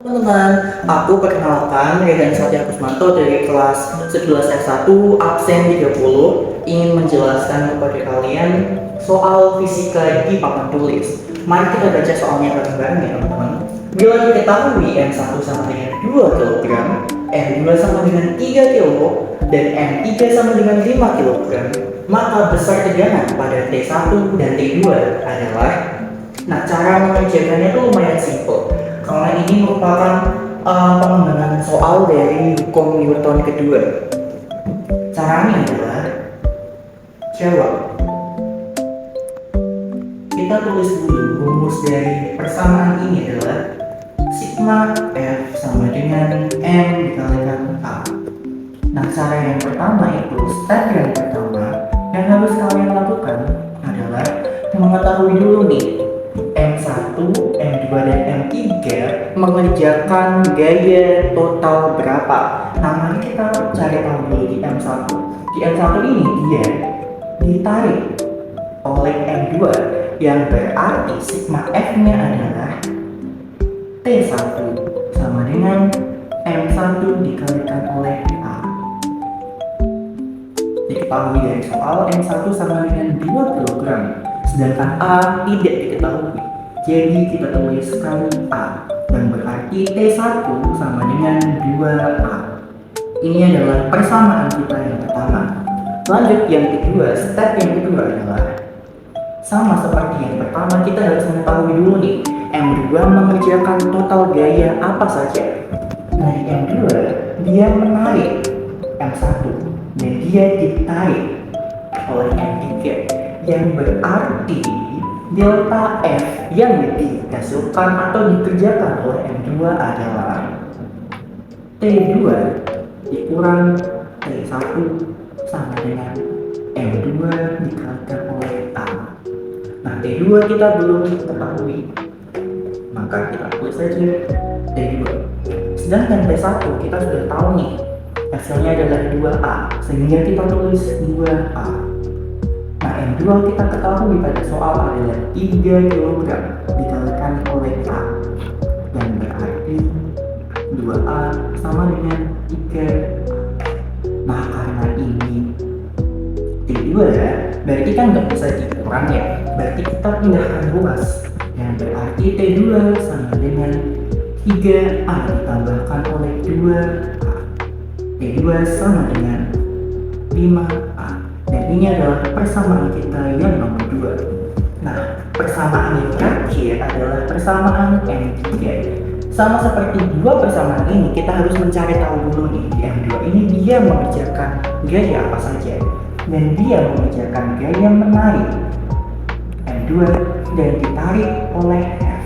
Teman-teman, aku perkenalkan Rehan Satya Kusmanto dari kelas 11 S1 absen 30 ingin menjelaskan kepada kalian soal fisika di papan tulis. Mari kita baca soalnya bareng-bareng ya teman-teman. Bila diketahui M1 sama dengan 2 kg, M2 sama dengan 3 kg, dan M3 sama dengan 5 kg, maka besar tegangan pada T1 dan T2 adalah. Nah, cara mengerjakannya itu lumayan simpel karena ini merupakan pengembangan soal dari hukum Newton kedua. Caranya adalah jawab. Kita tulis dulu rumus dari persamaan ini adalah sigma F sama dengan M dikalikan A. Nah, cara yang pertama itu, step yang pertama yang harus kalian lakukan adalah mengetahui dulu nih M1, M2, dan M3 mengerjakan gaya total berapa. Nah, mari kita cari tahu dulu di M1. Di M1 ini dia ditarik oleh M2 yang berarti sigma F-nya adalah T1 sama dengan M1 dikalikan oleh A. Diketahui dari soal M1 sama dengan 2 kg, sedangkan A tidak diketahui. Jadi kita tuliskan A, dan berarti T1 sama dengan 2A. Ini adalah persamaan kita yang pertama. Lanjut yang kedua, step yang kedua adalah sama seperti yang pertama, kita harus mengetahui dulu nih M2 mengerjakan total gaya apa saja. Nah, di M2 dia menarik M1 dan dia ditarik oleh M3, yang berarti delta F yang dihasilkan atau dikerjakan oleh M2 adalah T2 dikurang T1 sama dengan M2 dikalikan oleh A. Nah, T2 kita belum ketahui, maka kita tulis saja T2. Sedangkan T1 kita sudah tahu nih, hasilnya adalah 2A, sehingga kita tulis 2A. Nah, M2 kita ketahui pada soal adalah 3 kg dikalikan oleh A, dan berarti 2A sama dengan 3A. Nah, karena ini T2 berarti kan nggak bisa dikurang ya, berarti kita pindahkan ruas, yang berarti T2 sama dengan 3A ditambahkan oleh 2A. T2 sama dengan 5A. Dan ini adalah persamaan kita yang nomor 2. Nah, persamaan yang terakhir adalah persamaan M3. Sama seperti dua persamaan ini, kita harus mencari tahu dulu nih, di M2 ini dia mengerjakan gaya apa saja. Dan dia mengerjakan gaya menarik M2 dan ditarik oleh F.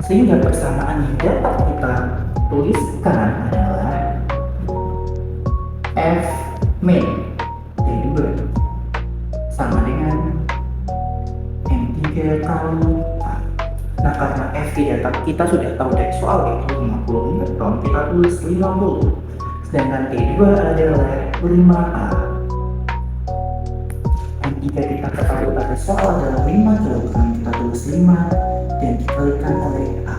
Sehingga persamaan yang dapat kita tuliskan adalah F min T2 sama dengan M3 kali A. Nah, karena F tidak kita sudah tahu dari soal yaitu 50 Newton, kita tulis 50. Sedangkan T2 adalah 5A. M3 kita ketahui pada soal adalah 5 kg, kita tulis 5 dan dikalikan oleh A.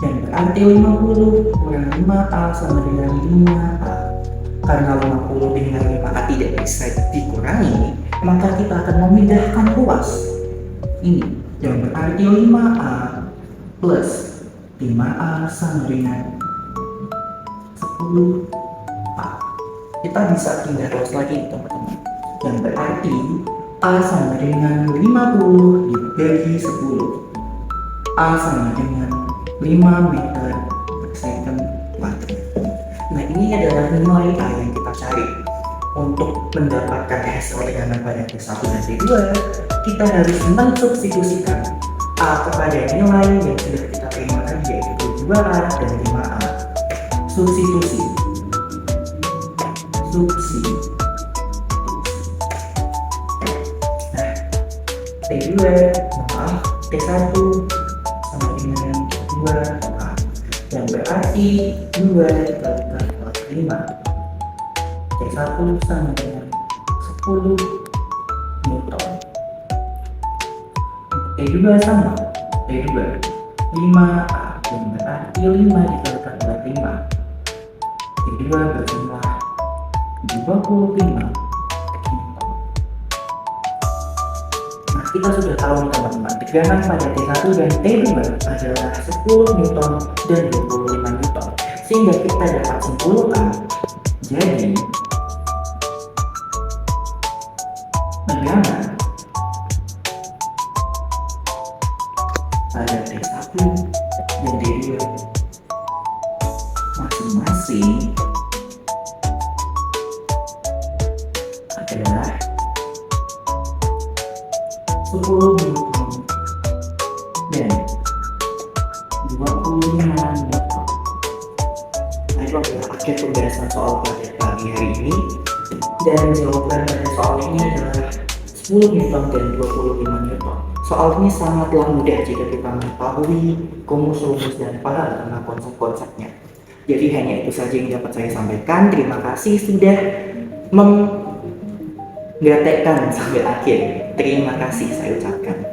Dan berarti 50 kurang 5A sama dengan 5A. Karena 50 dengan 5A tidak bisa dikurangi, maka kita akan memindahkan ruas ini, yang berarti 5A plus 5A sama dengan 10A. Kita bisa pindah ruas lagi teman-teman, yang berarti A sama dengan 50 dibagi 10. A sama dengan 5 meter per second watt. Nah, ini adalah nilai A yang kita cari. Untuk mendapatkan hasil tegangan pada T1 dan T2, kita harus mensubstitusikan A kepada nilai yang sudah kita terima tadi, yaitu 2A dan 5A. Substitusi. Nah, T2, maaf, T1 sama dengan 2A, yang berarti 2 dikalikan oleh 5. T1 sama dengan 10 Newton. T2 sama, T2 5A, yang berarti Q5 dikalikan oleh 5, T2 berjumlah 25 Newton. Nah, kita sudah tahu nih teman-teman, tegangan pada T1 dan T2 adalah 10 Newton dan 25 Newton, sehingga kita dapat simpulkan, jadi tegangan pada T1 dan T2 masing-masing adalah 10 Newton dan 25 Newton. Nah, itu adalah akhir pembahasan soal pada pagi hari ini, dan jawaban pada soal ini adalah 10 Newton dan 25 Newton. Soal ini sangatlah mudah jika kita mengetahui rumus-rumus dan paham tentang konsep-konsepnya. Jadi hanya itu saja yang dapat saya sampaikan. Terima kasih sudah menggatekkan sampai akhir. Terima kasih saya ucapkan.